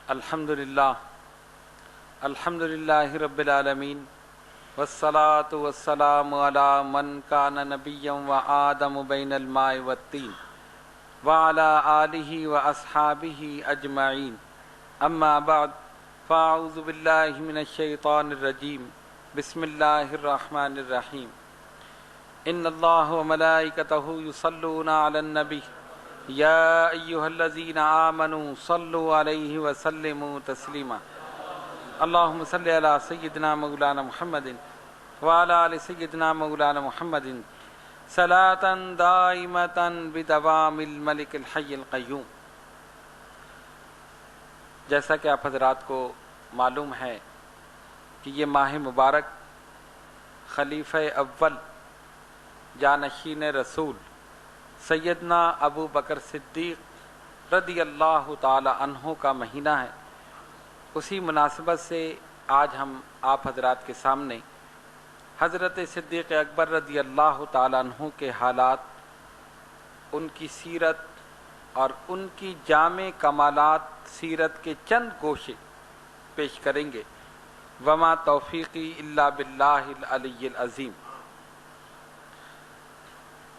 الحمدللہ رب العالمین والصلاة والسلام علی من کان نبیا وآدم بین الماء والطین وعلی آلہ واصحابہ اجمعین اما بعد فاعوذ باللہ من الشیطان الرجیم بسم اللہ الرحمن الرحیم ان اللہ وملائکتہ یصلون علی النبی یا ایہا الذین آمنوا صلوا علیہ وسلموا تسلیما اللہم صلی علی سیدنا مولانا محمد وعلی آل سیدنا مولانا محمد صلاۃ دائمۃ بدوام الملک الحی القیوم۔ جیسا کہ آپ حضرات کو معلوم ہے کہ یہ ماہ مبارک خلیفہ اول جانشین رسول سیدنا ابو بکر صدیق رضی اللہ تعالی عنہ کا مہینہ ہے۔ اسی مناسبت سے آج ہم آپ حضرات کے سامنے حضرت صدیق اکبر رضی اللہ تعالی عنہ کے حالات، ان کی سیرت اور ان کی جامع کمالات سیرت کے چند گوشے پیش کریں گے۔ وما توفیقی الا باللہ العلی العظیم۔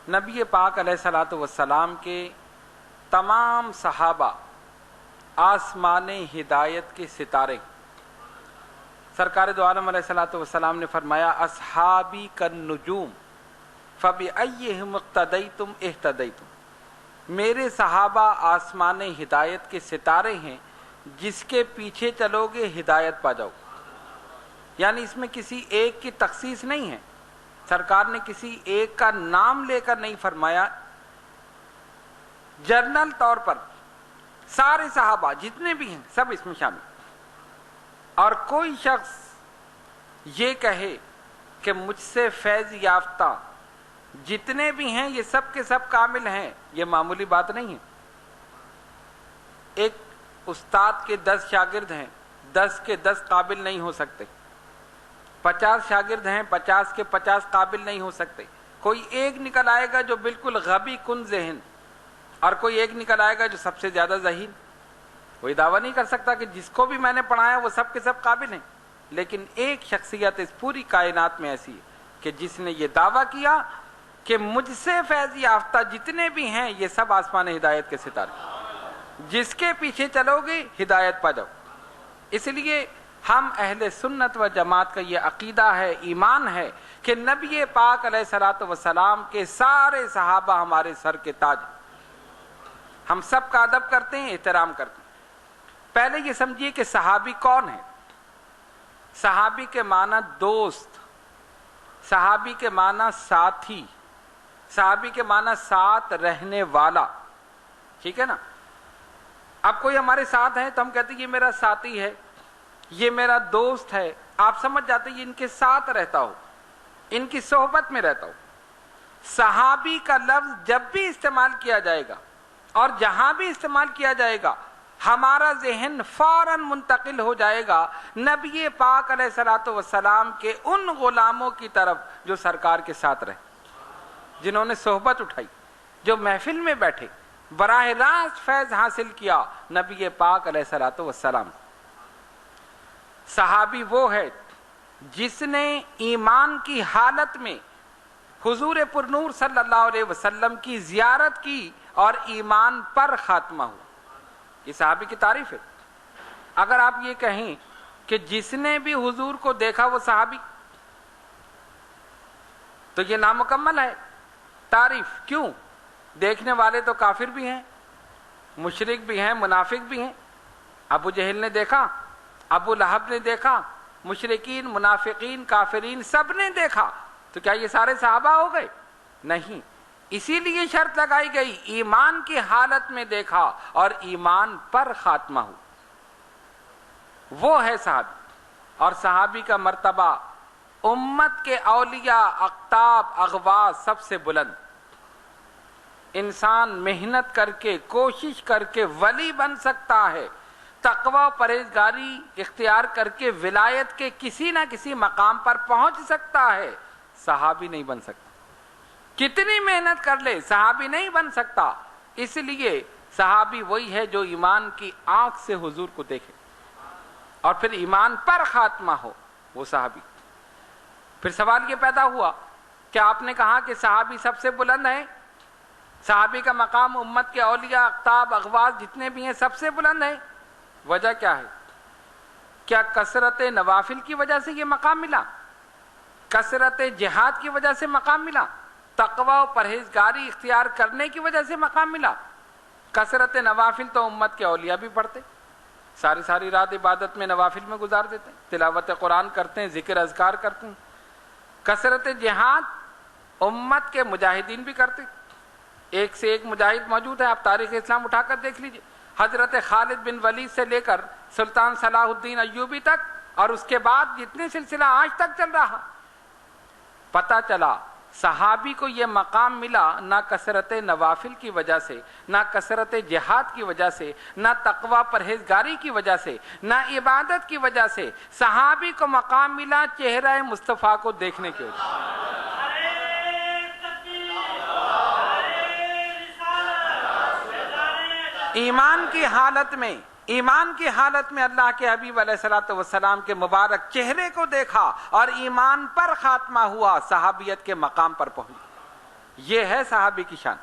نبی پاک علیہ الصلوۃ والسلام کے تمام صحابہ آسمان ہدایت کے ستارے۔ سرکار دو عالم علیہ الصلوۃ والسلام نے فرمایا اصحابی کالنجوم فبأیہم اقتدیتم اہتدیتم۔ میرے صحابہ آسمان ہدایت کے ستارے ہیں، جس کے پیچھے چلو گے ہدایت پا جاؤ۔ یعنی اس میں کسی ایک کی تخصیص نہیں ہے، سرکار نے کسی ایک کا نام لے کر نہیں فرمایا، جنرل طور پر سارے صحابہ جتنے بھی ہیں سب اس میں شامل۔ اور کوئی شخص یہ کہے کہ مجھ سے فیض یافتہ جتنے بھی ہیں یہ سب کے سب کامل ہیں، یہ معمولی بات نہیں ہے۔ ایک استاد کے 10 شاگرد ہیں، 10 کے 10 قابل نہیں ہو سکتے۔ 50 شاگرد ہیں، 50 کے 50 قابل نہیں ہو سکتے۔ کوئی ایک نکل آئے گا جو بالکل غبی کن ذہن، اور کوئی ایک نکل آئے گا جو سب سے زیادہ ذہین۔ کوئی دعویٰ نہیں کر سکتا کہ جس کو بھی میں نے پڑھایا وہ سب کے سب قابل ہیں، لیکن ایک شخصیت اس پوری کائنات میں ایسی ہے کہ جس نے یہ دعویٰ کیا کہ مجھ سے فیض یافتہ جتنے بھی ہیں یہ سب آسمان ہدایت کے ستارے، جس کے پیچھے چلو گے ہدایت پا جاؤ۔ اس لیے ہم اہل سنت و جماعت کا یہ عقیدہ ہے، ایمان ہے کہ نبی پاک علیہ الصلوۃ والسلام کے سارے صحابہ ہمارے سر کے تاج۔ ہم سب کا ادب کرتے ہیں، احترام کرتے ہیں۔ پہلے یہ سمجھیے کہ صحابی کون ہے۔ صحابی کے معنی دوست، صحابی کے معنی ساتھی، صحابی کے معنی ساتھ رہنے والا، ٹھیک ہے نا۔ اب کوئی ہمارے ساتھ ہے تو ہم کہتے ہیں یہ میرا ساتھی ہے، یہ میرا دوست ہے، آپ سمجھ جاتے ہیں یہ ان کے ساتھ رہتا ہو، ان کی صحبت میں رہتا ہو۔ صحابی کا لفظ جب بھی استعمال کیا جائے گا اور جہاں بھی استعمال کیا جائے گا ہمارا ذہن فوراً منتقل ہو جائے گا نبی پاک علیہ الصلوۃ والسلام کے ان غلاموں کی طرف جو سرکار کے ساتھ رہے، جنہوں نے صحبت اٹھائی، جو محفل میں بیٹھے، براہ راست فیض حاصل کیا نبی پاک علیہ الصلوۃ والسلام۔ صحابی وہ ہے جس نے ایمان کی حالت میں حضور پرنور صلی اللہ علیہ وسلم کی زیارت کی اور ایمان پر خاتمہ ہوا۔ یہ صحابی کی تعریف ہے۔ اگر آپ یہ کہیں کہ جس نے بھی حضور کو دیکھا وہ صحابی، تو یہ نامکمل ہے تعریف۔ کیوں؟ دیکھنے والے تو کافر بھی ہیں، مشرک بھی ہیں، منافق بھی ہیں۔ ابو جہل نے دیکھا، ابو لہب نے دیکھا، مشرکین، منافقین، کافرین سب نے دیکھا، تو کیا یہ سارے صحابہ ہو گئے؟ نہیں۔ اسی لیے شرط لگائی گئی ایمان کی حالت میں دیکھا اور ایمان پر خاتمہ ہو، وہ ہے صحابی۔ اور صحابی کا مرتبہ امت کے اولیاء، اقطاب، اغواص سب سے بلند۔ انسان محنت کر کے، کوشش کر کے ولی بن سکتا ہے، تقوی پرہیزگاری اختیار کر کے ولایت کے کسی نہ کسی مقام پر پہنچ سکتا ہے، صحابی نہیں بن سکتا۔ کتنی محنت کر لے صحابی نہیں بن سکتا۔ اس لیے صحابی وہی ہے جو ایمان کی آنکھ سے حضور کو دیکھے اور پھر ایمان پر خاتمہ ہو، وہ صحابی۔ پھر سوال یہ پیدا ہوا کہ آپ نے کہا کہ صحابی سب سے بلند ہیں، صحابی کا مقام امت کے اولیاء، اقطاب، اغواص جتنے بھی ہیں سب سے بلند ہیں، وجہ کیا ہے؟ کیا کثرت نوافل کی وجہ سے یہ مقام ملا؟ کثرت جہاد کی وجہ سے مقام ملا؟ تقوی و پرہیزگاری اختیار کرنے کی وجہ سے مقام ملا؟ کثرت نوافل تو امت کے اولیاء بھی پڑھتے، ساری رات عبادت میں نوافل میں گزار دیتے ہیں، تلاوت قرآن کرتے ہیں، ذکر اذکار کرتے ہیں۔ کثرت جہاد امت کے مجاہدین بھی کرتے، ایک سے ایک مجاہد موجود ہے، آپ تاریخ اسلام اٹھا کر دیکھ لیجئے، حضرت خالد بن ولید سے لے کر سلطان صلاح الدین ایوبی تک، اور اس کے بعد جتنے سلسلہ آج تک چل رہا۔ پتہ چلا صحابی کو یہ مقام ملا نہ کثرت نوافل کی وجہ سے، نہ کثرت جہاد کی وجہ سے، نہ تقوی پرہیزگاری کی وجہ سے، نہ عبادت کی وجہ سے، صحابی کو مقام ملا چہرہ مصطفیٰ کو دیکھنے کی وجہ سے۔ ایمان کی حالت میں اللہ کے حبیب علیہ الصلوۃ والسلام کے مبارک چہرے کو دیکھا اور ایمان پر خاتمہ ہوا، صحابیت کے مقام پر پہنچا۔ یہ ہے صحابی کی شان۔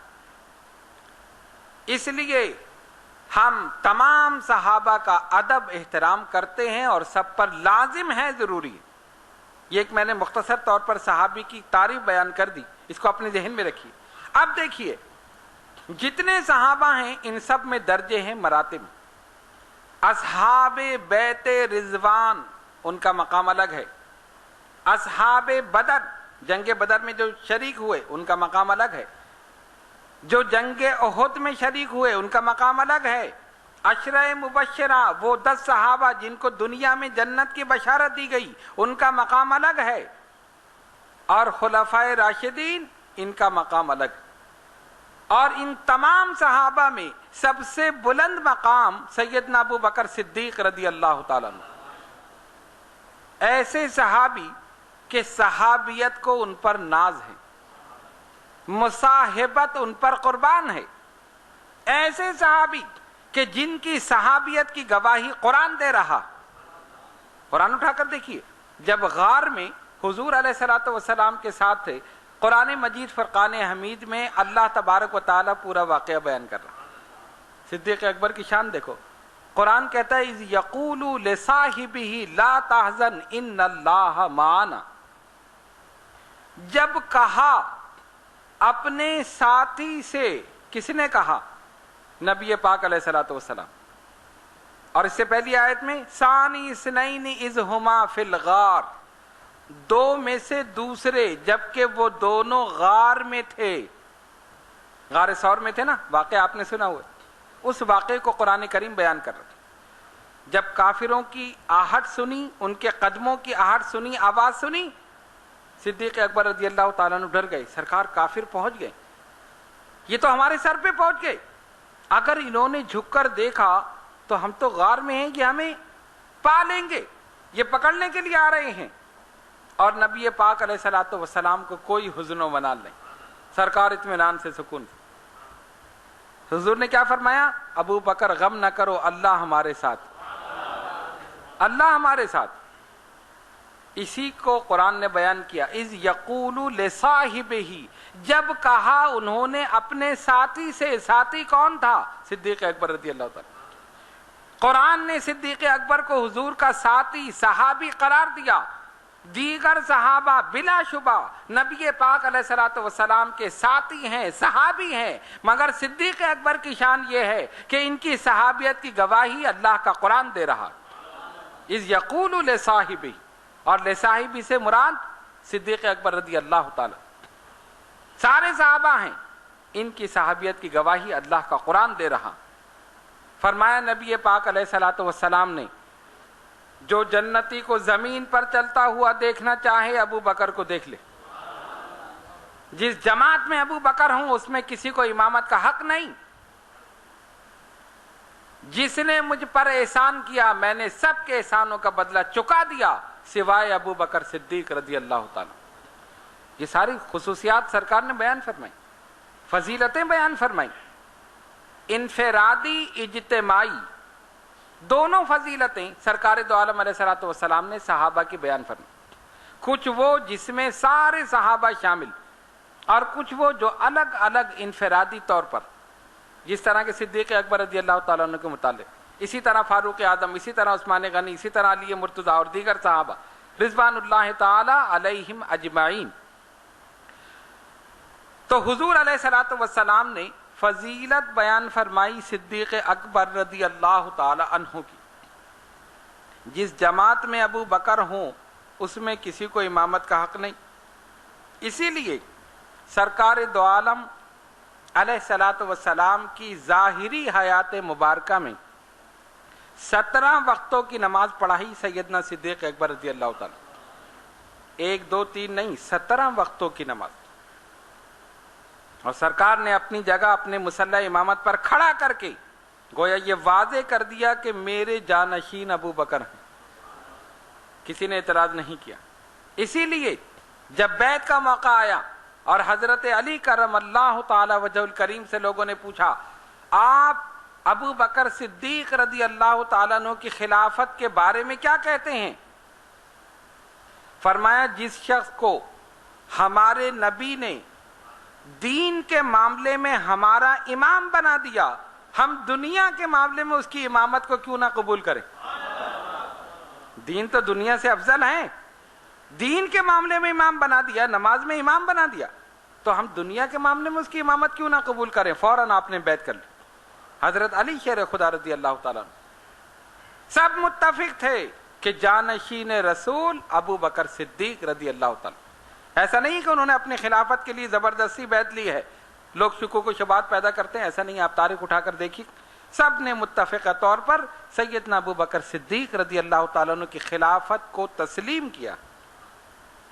اس لیے ہم تمام صحابہ کا ادب احترام کرتے ہیں اور سب پر لازم ہے، ضروری ہے۔ یہ ایک میں نے مختصر طور پر صحابی کی تعریف بیان کر دی، اس کو اپنے ذہن میں رکھیے۔ اب دیکھیے جتنے صحابہ ہیں ان سب میں درجے ہیں، مراتب۔ اصحاب بیت رضوان ان کا مقام الگ ہے، اصحاب بدر جنگ بدر میں جو شریک ہوئے ان کا مقام الگ ہے، جو جنگ احد میں شریک ہوئے ان کا مقام الگ ہے، عشرہ مبشرہ وہ 10 صحابہ جن کو دنیا میں جنت کی بشارت دی گئی ان کا مقام الگ ہے، اور خلفائے راشدین ان کا مقام الگ ہے۔ اور ان تمام صحابہ میں سب سے بلند مقام سیدنا ابو بکر صدیق رضی اللہ تعالیٰ عنہ، ایسے صحابی کہ صحابیت کو ان پر ناز ہے، مصاحبت ان پر قربان ہے، ایسے صحابی کہ جن کی صحابیت کی گواہی قرآن دے رہا۔ قرآن اٹھا کر دیکھیے، جب غار میں حضور علیہ الصلوۃ والسلام کے ساتھ تھے، قرآن مجید فرقان حمید میں اللہ تبارک و تعالیٰ پورا واقعہ بیان کر رہا۔ صدیق اکبر کی شان دیکھو، قرآن کہتا ہے اذ یقول لصاحبہ لا تحزن ان اللہ معنا، جب کہا اپنے ساتھی سے، کس نے کہا؟ نبی پاک علیہ الصلوۃ والسلام۔ اور اس سے پہلی آیت میں ثانی اثنین اذ ہما فی الغار، دو میں سے دوسرے جبکہ وہ دونوں غار میں تھے، غار ثور میں تھے نا، واقعہ آپ نے سنا ہوا، اس واقعے کو قرآن کریم بیان کر رہا تھا۔ جب کافروں کی آہٹ سنی، ان کے قدموں کی آہٹ سنی، آواز سنی، صدیق اکبر رضی اللہ تعالیٰ عنہ ڈر گئے، سرکار کافر پہنچ گئے، یہ تو ہمارے سر پہ پہنچ گئے، اگر انہوں نے جھک کر دیکھا تو ہم تو غار میں ہیں، یہ ہمیں پا لیں گے، یہ پکڑنے کے لیے آ رہے ہیں۔ اور نبی پاک علیہ الصلوۃ والسلام کو کوئی حزن و منال نہیں، سرکار اطمینان سے سکون سے۔ حضور نے کیا فرمایا؟ ابو بکر غم نہ کرو، اللہ ہمارے ساتھ، اللہ ہمارے ساتھ۔ اسی کو قرآن نے بیان کیا اذ یقول لصاحبہ، جب کہا انہوں نے اپنے ساتھی سے، ساتھی کون تھا؟ صدیق اکبر رضی اللہ تعالیٰ۔ قرآن نے صدیق اکبر کو حضور کا ساتھی، صحابی قرار دیا۔ دیگر صحابہ بلا شبہ نبی پاک علیہ الصلوۃ والسلام کے ساتھی ہیں، صحابی ہیں، مگر صدیق اکبر کی شان یہ ہے کہ ان کی صحابیت کی گواہی اللہ کا قرآن دے رہا۔ اذ یقول لصاحبہ، اور لصاحبہ سے مراد صدیق اکبر رضی اللہ تعالی، سارے صحابہ ہیں، ان کی صحابیت کی گواہی اللہ کا قرآن دے رہا۔ فرمایا نبی پاک علیہ الصلوۃ والسلام نے جو جنتی کو زمین پر چلتا ہوا دیکھنا چاہے ابو بکر کو دیکھ لے، جس جماعت میں ابو بکر ہوں اس میں کسی کو امامت کا حق نہیں، جس نے مجھ پر احسان کیا میں نے سب کے احسانوں کا بدلہ چکا دیا سوائے ابو بکر صدیق رضی اللہ تعالی۔ یہ ساری خصوصیات سرکار نے بیان فرمائی، فضیلتیں بیان فرمائی۔ انفرادی اجتماعی دونوں فضیلتیں سرکار دو عالم علیہ الصلوۃ والسلام نے صحابہ کی بیان فرمائی. کچھ وہ جس میں سارے صحابہ شامل، اور کچھ وہ جو الگ الگ انفرادی طور پر، جس طرح کے صدیق اکبر رضی اللہ تعالیٰ عنہ کے متعلق، اسی طرح فاروق اعظم، اسی طرح عثمان غنی، اسی طرح علی مرتضیٰ اور دیگر صحابہ رضوان اللہ تعالی علیہم اجمعین. تو حضور علیہ الصلوۃ والسلام نے فضیلت بیان فرمائی صدیق اکبر رضی اللہ تعالی عنہ کی. جس جماعت میں ابو بکر ہوں اس میں کسی کو امامت کا حق نہیں. اسی لیے سرکار دو عالم علیہ الصلوۃ والسلام کی ظاہری حیات مبارکہ میں 17 وقتوں کی نماز پڑھائی سیدنا صدیق اکبر رضی اللہ تعالی. 1 2 3 نہیں، 17 وقتوں کی نماز. اور سرکار نے اپنی جگہ اپنے مصلی امامت پر کھڑا کر کے گویا یہ واضح کر دیا کہ میرے جانشین ابو بکر ہیں. کسی نے اعتراض نہیں کیا. اسی لیے جب بیعت کا موقع آیا اور حضرت علی کرم اللہ تعالی وجہ الکریم سے لوگوں نے پوچھا آپ ابو بکر صدیق رضی اللہ تعالیٰ عنہ کی خلافت کے بارے میں کیا کہتے ہیں؟ فرمایا جس شخص کو ہمارے نبی نے دین کے معاملے میں ہمارا امام بنا دیا، ہم دنیا کے معاملے میں اس کی امامت کو کیوں نہ قبول کریں؟ دین تو دنیا سے افضل ہے. دین کے معاملے میں امام بنا دیا، نماز میں امام بنا دیا، تو ہم دنیا کے معاملے میں اس کی امامت کیوں نہ قبول کریں؟ فوراً آپ نے بیعت کر لی. حضرت علی شیر خدا رضی اللہ تعالیٰ عنہ سب متفق تھے کہ جانشین رسول ابو بکر صدیق رضی اللہ تعالیٰ. ایسا نہیں کہ انہوں نے اپنی خلافت کے لیے زبردستی بیعت لی ہے. لوگ شکوک و شبہات پیدا کرتے ہیں، ایسا نہیں. آپ تاریخ اٹھا کر دیکھیے، سب نے متفقہ طور پر سیدنا ابو بکر صدیق رضی اللہ تعالیٰ عنہ کی خلافت کو تسلیم کیا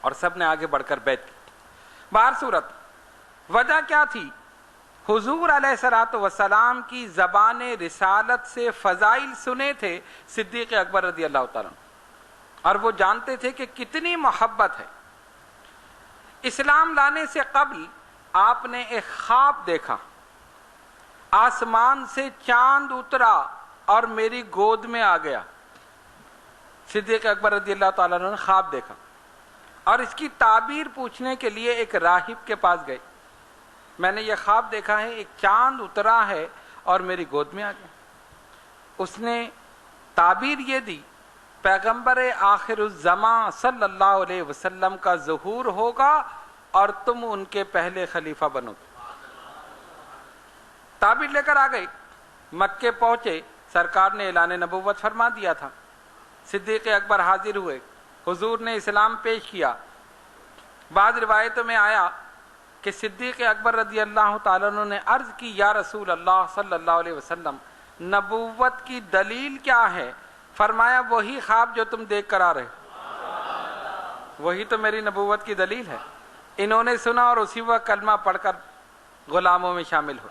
اور سب نے آگے بڑھ کر بیعت کی. بہر صورت وجہ کیا تھی؟ حضور علیہ الصلوۃ والسلام کی زبان رسالت سے فضائل سنے تھے صدیق اکبر رضی اللہ تعالیٰ عنہ، اور وہ جانتے تھے کہ کتنی محبت ہے. اسلام لانے سے قبل آپ نے ایک خواب دیکھا، آسمان سے چاند اترا اور میری گود میں آ گیا. صدیق اکبر رضی اللہ تعالیٰ عنہ نے خواب دیکھا اور اس کی تعبیر پوچھنے کے لیے ایک راہب کے پاس گئے. میں نے یہ خواب دیکھا ہے، ایک چاند اترا ہے اور میری گود میں آ گیا. اس نے تعبیر یہ دی پیغمبر آخر الزمان صلی اللہ علیہ وسلم کا ظہور ہوگا اور تم ان کے پہلے خلیفہ بنو گے. تعبیر لے کر آ گئے. مکے پہنچے، سرکار نے اعلان نبوت فرما دیا تھا. صدیق اکبر حاضر ہوئے، حضور نے اسلام پیش کیا. بعض روایتوں میں آیا کہ صدیق اکبر رضی اللہ تعالیٰ عنہ نے عرض کی یا رسول اللہ صلی اللہ علیہ وسلم نبوت کی دلیل کیا ہے؟ فرمایا وہی خواب جو تم دیکھ کر آ رہے، وہی تو میری نبوت کی دلیل ہے. انہوں نے سنا اور اسی وقت کلمہ پڑھ کر غلاموں میں شامل ہو.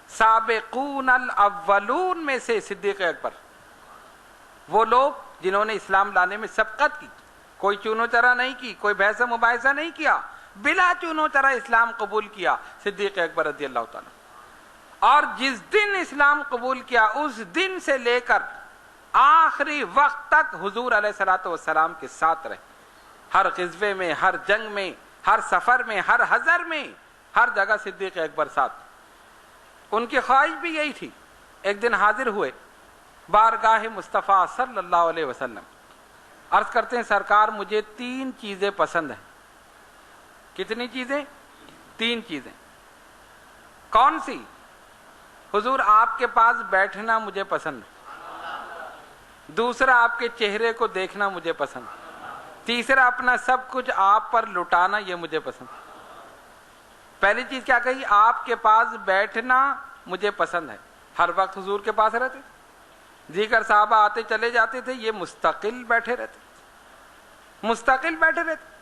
سابقون الاولون میں سے صدیق اکبر، وہ لوگ جنہوں نے اسلام لانے میں سبقت کی، کوئی چونو چرا نہیں کی، کوئی بحث مباحثہ نہیں کیا، بلا چونو چرا اسلام قبول کیا صدیق اکبر رضی اللہ تعالیٰ. اور جس دن اسلام قبول کیا اس دن سے لے کر آخری وقت تک حضور علیہ الصلوۃ والسلام کے ساتھ رہے. ہر غزوے میں، ہر جنگ میں، ہر سفر میں، ہر حضر میں، ہر جگہ صدیق اکبر ساتھ. ان کی خواہش بھی یہی تھی. ایک دن حاضر ہوئے بارگاہ مصطفیٰ صلی اللہ علیہ وسلم، عرض کرتے ہیں سرکار مجھے 3 چیزیں پسند ہیں. کتنی چیزیں؟ 3 چیزیں. کون سی؟ حضور آپ کے پاس بیٹھنا مجھے پسند ہے، دوسرا آپ کے چہرے کو دیکھنا مجھے پسند ہے، تیسرا اپنا سب کچھ آپ پر لٹانا یہ مجھے پسند. پہلی چیز کیا کہی؟ آپ کے پاس بیٹھنا مجھے پسند ہے. ہر وقت حضور کے پاس رہتے، دیگر صحابہ آتے چلے جاتے تھے، یہ مستقل بیٹھے رہتے، مستقل بیٹھے رہتے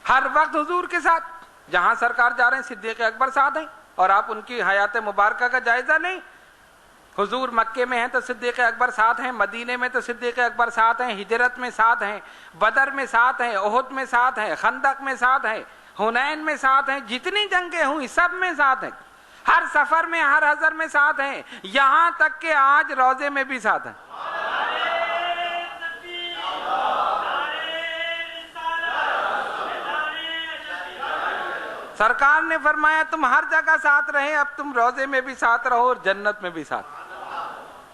ہر وقت حضور کے ساتھ. جہاں سرکار جا رہے ہیں صدیق اکبر ساتھ ہیں، اور آپ ان کی حیات مبارکہ کا جائزہ لیں. حضور مکے میں ہیں تو صدیق اکبر ساتھ ہیں، مدینے میں تو صدیق اکبر ساتھ ہیں، ہجرت میں ساتھ ہیں، بدر میں ساتھ ہیں، احد میں ساتھ ہیں، خندق میں ساتھ ہیں، حنین میں ساتھ ہیں، جتنی جنگیں ہوئی سب میں ساتھ ہیں. ہر سفر میں ہر حضر میں ساتھ ہیں، یہاں تک کہ آج روزے میں بھی ساتھ ہیں۔ سرکار نے فرمایا تم ہر جگہ ساتھ رہے، اب تم روزے میں بھی ساتھ رہو اور جنت میں بھی ساتھ۔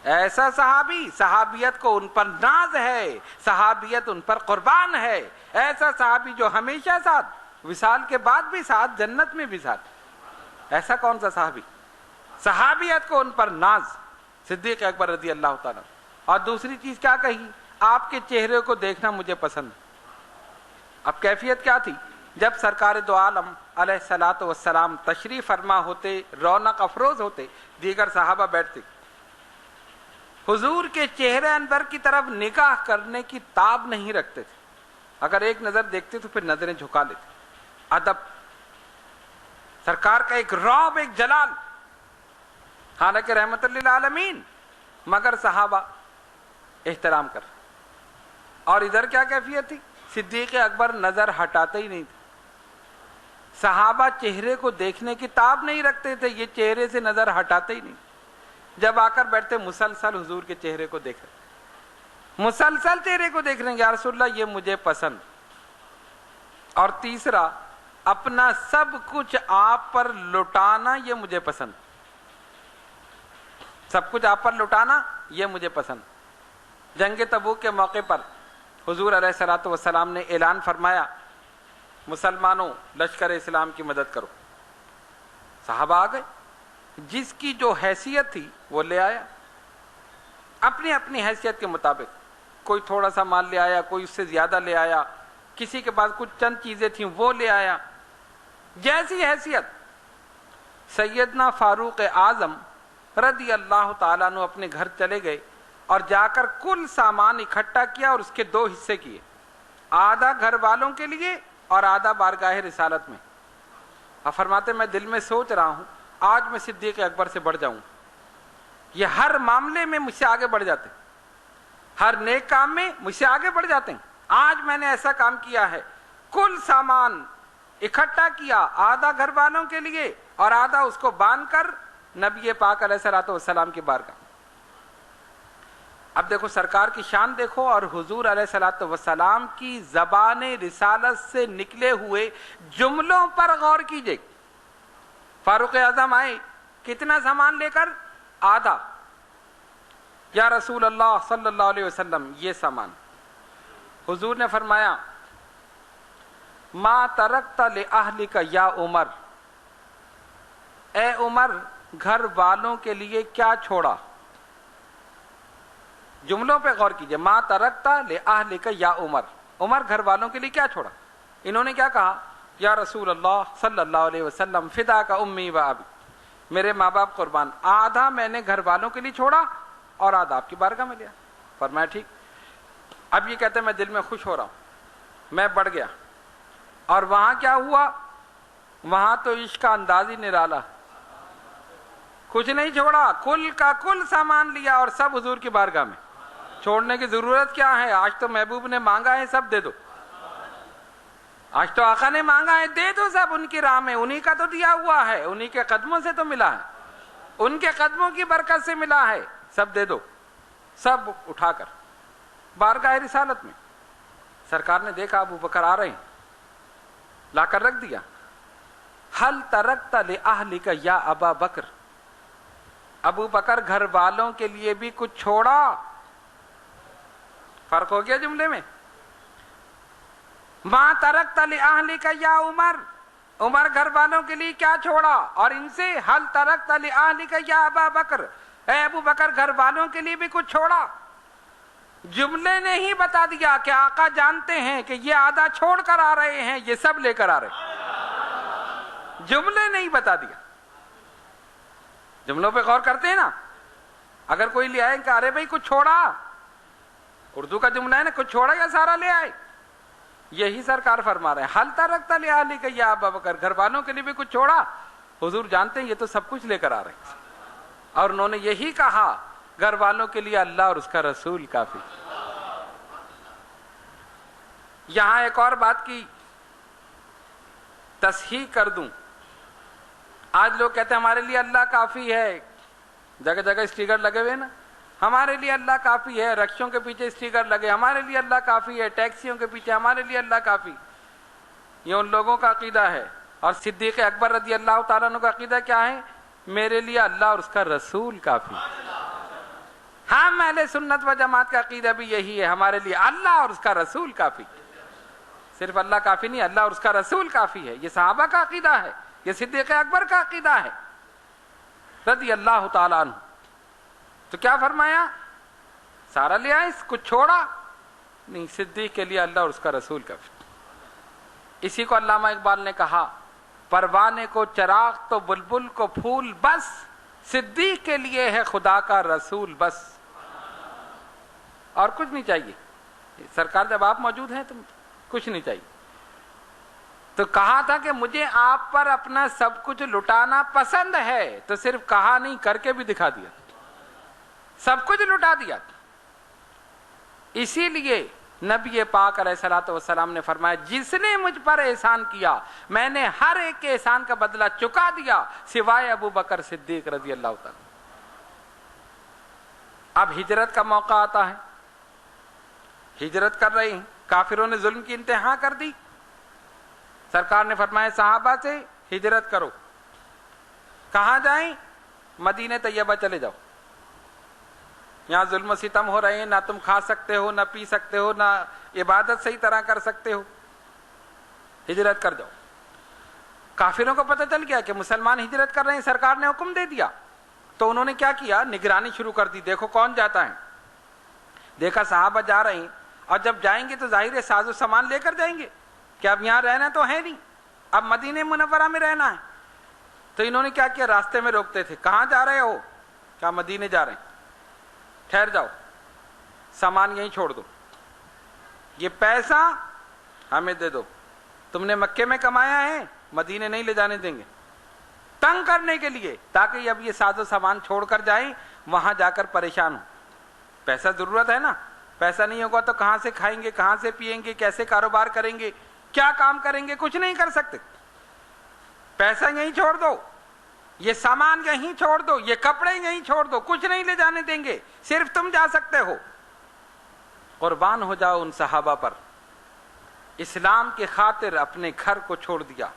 ایسا صحابی، صحابیت کو ان پر ناز ہے، صحابیت ان پر قربان ہے، ایسا صحابی جو ہمیشہ ساتھ، وصال کے بعد بھی ساتھ، جنت میں بھی ساتھ۔ ایسا کون سا صحابی؟ صحابیت کو ان پر ناز، صدیق اکبر رضی اللہ تعالیٰ۔ اور دوسری چیز کیا کہی؟ آپ کے چہرے کو دیکھنا مجھے پسند۔ اب کیفیت کیا تھی؟ جب سرکار دو عالم علیہ الصلوۃ والسلام تشریف فرما ہوتے، رونق افروز ہوتے، دیگر صحابہ بیٹھتے، حضور کے چہرے انور کی طرف نگاہ کرنے کی تاب نہیں رکھتے تھے۔ اگر ایک نظر دیکھتے تو پھر نظریں جھکا لیتے۔ ادب، سرکار کا ایک رعب، ایک جلال، حالانکہ رحمت للعالمین، مگر صحابہ احترام کر۔ اور ادھر کیا کیفیت تھی؟ صدیق اکبر نظر ہٹاتے ہی نہیں تھے، صحابہ چہرے کو دیکھنے کی تاب نہیں رکھتے تھے، یہ چہرے سے نظر ہٹاتے ہی نہیں۔ جب آ کر بیٹھتے مسلسل حضور کے چہرے کو دیکھ رہے، مسلسل چہرے کو دیکھ رہے ہیں، یا رسول اللہ یہ مجھے پسند۔ اور تیسرا، اپنا سب کچھ آپ پر لٹانا یہ مجھے پسند، سب کچھ آپ پر لٹانا یہ مجھے پسند۔ جنگ تبوک کے موقع پر حضور علیہ الصلوۃ والسلام نے اعلان فرمایا، مسلمانوں لشکر اسلام کی مدد کرو۔ صحابہ آ گئے، جس کی جو حیثیت تھی وہ لے آیا، اپنی اپنی حیثیت کے مطابق، کوئی تھوڑا سا مال لے آیا، کوئی اس سے زیادہ لے آیا، کسی کے پاس کچھ چند چیزیں تھیں وہ لے آیا، جیسی حیثیت۔ سیدنا فاروق اعظم رضی اللہ تعالیٰ عنہ اپنے گھر چلے گئے اور جا کر کل سامان اکٹھا کیا اور اس کے دو حصے کیے، آدھا گھر والوں کے لیے اور آدھا بارگاہ رسالت میں۔ اب فرماتے میں دل میں سوچ رہا ہوں آج میں صدیق اکبر سے بڑھ جاؤں، یہ ہر معاملے میں مجھ سے آگے بڑھ جاتے ہیں، ہر نیک کام میں مجھ سے آگے بڑھ جاتے ہیں۔ آج میں نے ایسا کام کیا ہے، کل سامان اکٹھا کیا، آدھا گھر والوں کے لیے اور آدھا اس کو باندھ کر نبی پاک علیہ الصلوۃ والسلام کی بارگاہ۔ اب دیکھو سرکار کی شان دیکھو، اور حضور علیہ الصلوۃ والسلام کی زبان رسالت سے نکلے ہوئے جملوں پر غور کیجئے۔ فاروق اعظم آئے، کتنا سامان لے کر؟ آدھا۔ یا رسول اللہ صلی اللہ علیہ وسلم یہ سامان۔ حضور نے فرمایا ما ترکت لأہلک یا عمر، اے عمر گھر والوں کے لیے کیا چھوڑا؟ جملوں پہ غور کیجئے، ما ترکت لأہلک یا عمر، عمر گھر والوں کے لیے کیا چھوڑا؟ انہوں نے کیا کہا؟ یا رسول اللہ صلی اللہ علیہ وسلم فداک امی و ابی، میرے ماں باپ قربان، آدھا میں نے گھر والوں کے لیے چھوڑا اور آدھا آپ کی بارگاہ میں لیا۔ فرمایا ٹھیک۔ اب یہ کہتے ہیں میں دل میں خوش ہو رہا ہوں، میں بڑھ گیا، اور وہاں کیا ہوا؟ وہاں تو عشق کا انداز ہی نرالا، کچھ نہیں چھوڑا، کل کا کل سامان لیا اور سب حضور کی بارگاہ میں۔ چھوڑنے کی ضرورت کیا ہے؟ آج تو محبوب نے مانگا ہے، سب دے دو، آج تو آقا نے مانگا ہے، دے دو سب ان کی راہ میں، انہی کا تو دیا ہوا ہے، انہی کے قدموں سے تو ملا ہے، ان کے قدموں کی برکت سے ملا ہے، سب دے دو۔ سب اٹھا کر بارگاہ رسالت میں۔ سرکار نے دیکھا ابو بکر آ رہے ہیں، لا کر رکھ دیا۔ حل ترکت لأہلک یا ابا بکر، ابو بکر گھر والوں کے لیے بھی کچھ چھوڑا؟ فرق ہو گیا جملے میں۔ ما ترکت لأہلک یا عمر، عمر گھر والوں کے لیے کیا چھوڑا؟ اور ان سے حل ترکت لأہلک یا ابا بکر، اے ابو بکر گھر والوں کے لیے بھی کچھ چھوڑا؟ جملے نے ہی بتا دیا کہ آقا جانتے ہیں کہ یہ آدھا چھوڑ کر آ رہے ہیں، یہ سب لے کر آ رہے ہیں، جملے نے ہی بتا دیا۔ جملوں پہ غور کرتے ہیں نا، اگر کوئی لے آئے کہ ارے بھائی کچھ چھوڑا، اردو کا جملہ ہے نا، کچھ چھوڑا یا سارا لے آئے، یہی سرکار فرما رہے ہیں حل ترکت لأہلک یا ابا بکر، گھر والوں کے لیے بھی کچھ چھوڑا؟ حضور جانتے ہیں یہ تو سب کچھ لے کر آ رہے ہیں، اور انہوں نے یہی کہا گھر والوں کے لیے اللہ اور اس کا رسول کافی۔ یہاں ایک اور بات کی تصحیح کر دوں، آج لوگ کہتے ہیں ہمارے لیے اللہ کافی ہے، جگہ جگہ اسٹیکر لگے ہوئے نا، ہمارے لیے اللہ کافی ہے، رکشوں کے پیچھے اسٹیکر لگے ہمارے لیے اللہ کافی ہے، ٹیکسیوں کے پیچھے ہمارے لیے اللہ کافی. یہ ان لوگوں کا عقیدہ ہے. اور صدیق اکبر رضی اللہ تعالیٰ عنہ کا عقیدہ کیا ہے؟ میرے لیے اللہ اور اس کا رسول کافی. ہم اہل سنت و جماعت کا عقیدہ بھی یہی ہے، ہمارے لیے اللہ اور اس کا رسول کافی. صرف اللہ کافی نہیں، اللہ اور اس کا رسول کافی ہے. یہ صحابہ کا عقیدہ ہے، یہ صدیق اکبر کا عقیدہ ہے رضی اللہ تعالیٰ عنہ. تو کیا فرمایا؟ سارا لیا اس کچھ چھوڑا نہیں، صدیق کے لیے اللہ اور اس کا رسول کافی. اسی کو علامہ اقبال نے کہا، پروانے کو چراغ تو بلبل کو پھول بس، صدیق کے لیے ہے خدا کا رسول بس. اور کچھ نہیں چاہیے. سرکار جب آپ موجود ہیں تو کچھ نہیں چاہیے. تو کہا تھا کہ مجھے آپ پر اپنا سب کچھ لٹانا پسند ہے، تو صرف کہا نہیں کر کے بھی دکھا دیا، سب کچھ لٹا دیا. اسی لیے نبی پاک علیہ الصلوۃ والسلام نے فرمایا، جس نے مجھ پر احسان کیا میں نے ہر ایک کے احسان کا بدلہ چکا دیا سوائے ابو بکر صدیق رضی اللہ تعالیٰ. اب ہجرت کا موقع آتا ہے، ہجرت کر رہے ہیں، کافروں نے ظلم کی انتہا کر دی. سرکار نے فرمایا صحابہ سے ہجرت کرو. کہاں جائیں؟ مدینہ طیبہ چلے جاؤ. یہاں ظلم و ستم ہو رہے ہیں، نہ تم کھا سکتے ہو، نہ پی سکتے ہو، نہ عبادت صحیح طرح کر سکتے ہو، ہجرت کر جاؤ. کافروں کو پتہ چل گیا کہ مسلمان ہجرت کر رہے ہیں، سرکار نے حکم دے دیا. تو انہوں نے کیا کیا؟ نگرانی شروع کر دی، دیکھو کون جاتا ہے. دیکھا صحابہ جا رہے ہیں، اور جب جائیں گے تو ظاہر ہے ساز و سامان لے کر جائیں گے کہ اب یہاں رہنا تو ہے نہیں، اب مدینہ منورہ میں رہنا ہے. تو انہوں نے کیا کیا؟ راستے میں روکتے تھے، کہاں جا رہے ہو؟ کہا مدینے جا رہے ہیں. ٹھہر جاؤ، سامان یہیں چھوڑ دو، یہ پیسہ ہمیں دے دو، تم نے مکے میں کمایا ہے، مدینے نہیں لے جانے دیں گے. تنگ کرنے کے لیے، تاکہ اب یہ ساز و سامان چھوڑ کر جائیں، وہاں جا کر پریشان ہو. پیسہ ضرورت ہے نا، پیسہ نہیں ہوگا تو کہاں سے کھائیں گے، کہاں سے پیئیں گے، کیسے کاروبار کریں گے، کیا کام کریں گے، کچھ نہیں کر سکتے. پیسہ یہیں چھوڑ دو، یہ سامان یہیں چھوڑ دو، یہ کپڑے یہیں چھوڑ دو، کچھ نہیں لے جانے دیں گے، صرف تم جا سکتے ہو. قربان ہو جاؤ ان صحابہ پر. اسلام کی خاطر اپنے گھر کو چھوڑ دیا،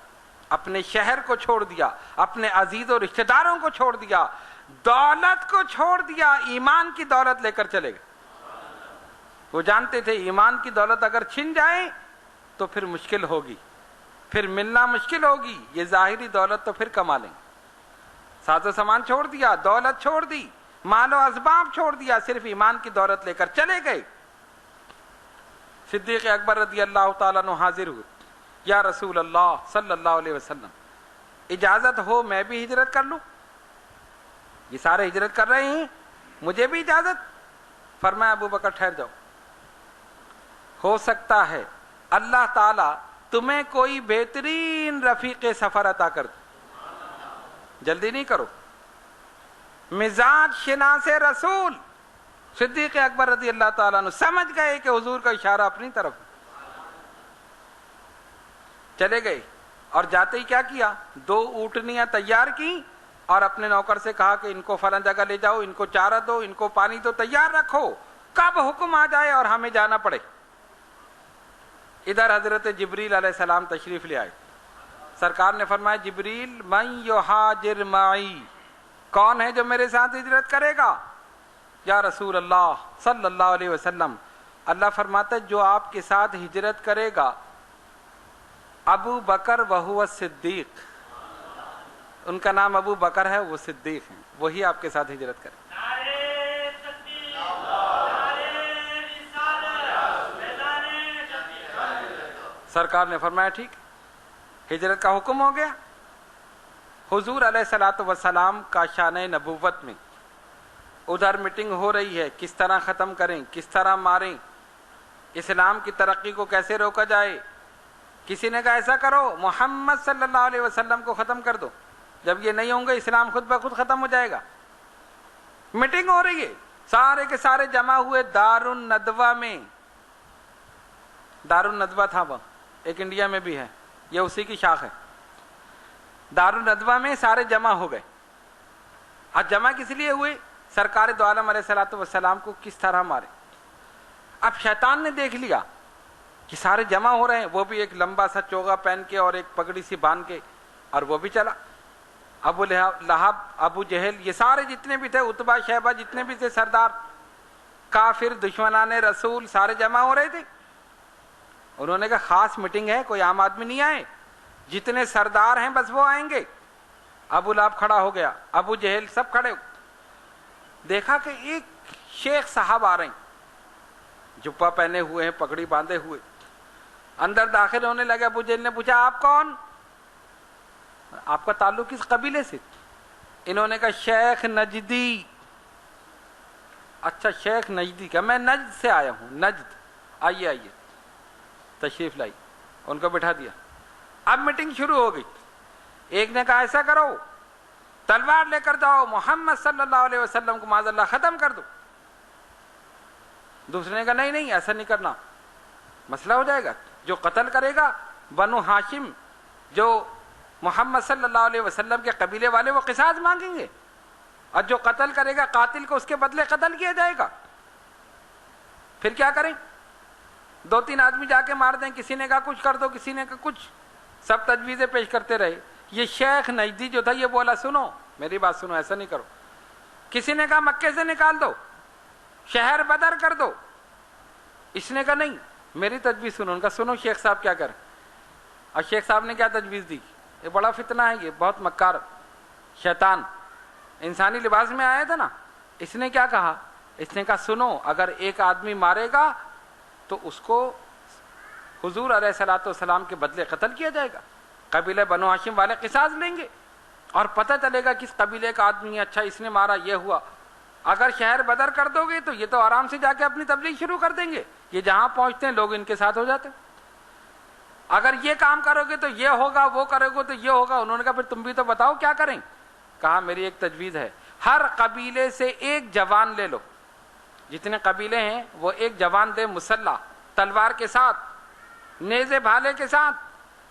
اپنے شہر کو چھوڑ دیا، اپنے عزیز و رشتہ داروں کو چھوڑ دیا، دولت کو چھوڑ دیا، ایمان کی دولت لے کر چلے گئے. وہ جانتے تھے ایمان کی دولت اگر چھن جائے تو پھر مشکل ہوگی، پھر ملنا مشکل ہوگی. یہ ظاہری دولت تو پھر کما لیں. ساز و سامان چھوڑ دیا، دولت چھوڑ دی، مال و اسباب چھوڑ دیا، صرف ایمان کی دولت لے کر چلے گئے. صدیق اکبر رضی اللہ تعالیٰ عنہ حاضر ہوئے، یا رسول اللہ صلی اللہ علیہ وسلم، اجازت ہو میں بھی ہجرت کر لوں؟ یہ سارے ہجرت کر رہے ہیں، مجھے بھی اجازت؟ فرمایا ابو بکر ٹھہر جاؤ، ہو سکتا ہے اللہ تعالیٰ تمہیں کوئی بہترین رفیق سفر عطا کر دے. جلدی نہیں کرو. مزاج شناس رسول صدیق اکبر رضی اللہ تعالیٰ عنہ سمجھ گئے کہ حضور کا اشارہ اپنی طرف. چلے گئے، اور جاتے ہی کیا کیا؟ 2 اونٹنیاں تیار کی اور اپنے نوکر سے کہا کہ ان کو فلاں جگہ لے جاؤ، ان کو چارہ دو، ان کو پانی دو، تیار رکھو، کب حکم آ جائے اور ہمیں جانا پڑے. ادھر حضرت جبریل علیہ السلام تشریف لے آئے. سرکار نے فرمایا جبریل من یہاجر معی، کون ہے جو میرے ساتھ ہجرت کرے گا؟ یا رسول اللہ صلی اللہ علیہ وسلم، اللہ فرماتا ہے جو آپ کے ساتھ ہجرت کرے گا ابو بکر وہو صدیق، ان کا نام ابو بکر ہے، وہ صدیق ہیں، وہی آپ کے ساتھ ہجرت کرے. سرکار نے فرمایا ٹھیک، ہجرت کا حکم ہو گیا. حضور علیہ الصلوۃ والسلام کا شان نبوت میں ادھر میٹنگ ہو رہی ہے، کس طرح ختم کریں، کس طرح ماریں، اسلام کی ترقی کو کیسے روکا جائے. کسی نے کہا ایسا کرو محمد صلی اللہ علیہ وسلم کو ختم کر دو، جب یہ نہیں ہوں گے اسلام خود بخود ختم ہو جائے گا. میٹنگ ہو رہی ہے، سارے کے سارے جمع ہوئے دار الندوہ میں. دار الندوہ تھا وہ، ایک انڈیا میں بھی ہے، یہ اسی کی شاخ ہے. دارالندوہ میں سارے جمع ہو گئے. اور جمع کس لیے ہوئے؟ سرکار دو عالم علیہ الصلوۃ والسلام کو کس طرح مارے. اب شیطان نے دیکھ لیا کہ سارے جمع ہو رہے ہیں، وہ بھی ایک لمبا سا چوغا پہن کے اور ایک پگڑی سی باندھ کے، اور وہ بھی چلا. ابو لہب، ابو جہل، یہ سارے جتنے بھی تھے، اتبا شیبہ، جتنے بھی تھے سردار، کافر دشمنان رسول، سارے جمع ہو رہے تھے. انہوں نے کہا خاص میٹنگ ہے، کوئی عام آدمی نہیں آئے، جتنے سردار ہیں بس وہ آئیں گے. ابو لہب کھڑا ہو گیا، ابو جہل، سب کھڑے. دیکھا کہ ایک شیخ صاحب آ رہے ہیں، جبہ پہنے ہوئے ہیں، پگڑی باندھے ہوئے. اندر داخل ہونے لگے. ابو جہل نے پوچھا آپ کون؟ آپ کا تعلق کس قبیلے سے؟ انہوں نے کہا شیخ نجدی. اچھا شیخ نجدی کا، میں نجد سے آیا ہوں. نجد، آئیے آئیے. تشریف لائی، ان کو بٹھا دیا. اب میٹنگ شروع ہو گئی. ایک نے کہا ایسا کرو، تلوار لے کر جاؤ، محمد صلی اللہ علیہ وسلم کو معاذ اللہ ختم کر دو. دوسرے نے کہا نہیں نہیں، ایسا نہیں کرنا، مسئلہ ہو جائے گا. جو قتل کرے گا بنو ہاشم، جو محمد صلی اللہ علیہ وسلم کے قبیلے والے، وہ قصاص مانگیں گے، اور جو قتل کرے گا قاتل کو اس کے بدلے قتل کیا جائے گا. پھر کیا کریں؟ 2-3 آدمی جا کے مار دیں. کسی نے کہا کچھ کر دو، کسی نے کہا کچھ. سب تجویزیں پیش کرتے رہے. یہ شیخ نجدی جو تھا یہ بولا سنو میری بات سنو، ایسا نہیں کرو. کسی نے کہا مکے سے نکال دو، شہر بدر کر دو. اس نے کہا نہیں میری تجویز سنو. ان کا سنو شیخ صاحب کیا کریں. اور شیخ صاحب نے کیا تجویز دی؟ یہ بڑا فتنہ ہے، یہ بہت مکار شیطان انسانی لباس میں آیا تھا نا. اس نے کیا کہا؟ اس نے کہا سنو، اگر ایک آدمی مارے گا تو اس کو حضور علیہ الصلوۃ والسلام کے بدلے قتل کیا جائے گا. قبیلہ بنو ہاشم والے قصاص لیں گے اور پتہ چلے گا کس قبیلے کا آدمی ہے. اچھا اس نے مارا، یہ ہوا. اگر شہر بدر کر دو گے تو یہ تو آرام سے جا کے اپنی تبلیغ شروع کر دیں گے. یہ جہاں پہنچتے ہیں لوگ ان کے ساتھ ہو جاتے ہیں. اگر یہ کام کرو گے تو یہ ہوگا، وہ کرو گے تو یہ ہوگا. انہوں نے کہا پھر تم بھی تو بتاؤ کیا کریں. کہا میری ایک تجویز ہے، ہر قبیلے سے ایک جوان لے لو. جتنے قبیلے ہیں وہ ایک جوان دے، مسلح، تلوار کے ساتھ، نیزے بھالے کے ساتھ.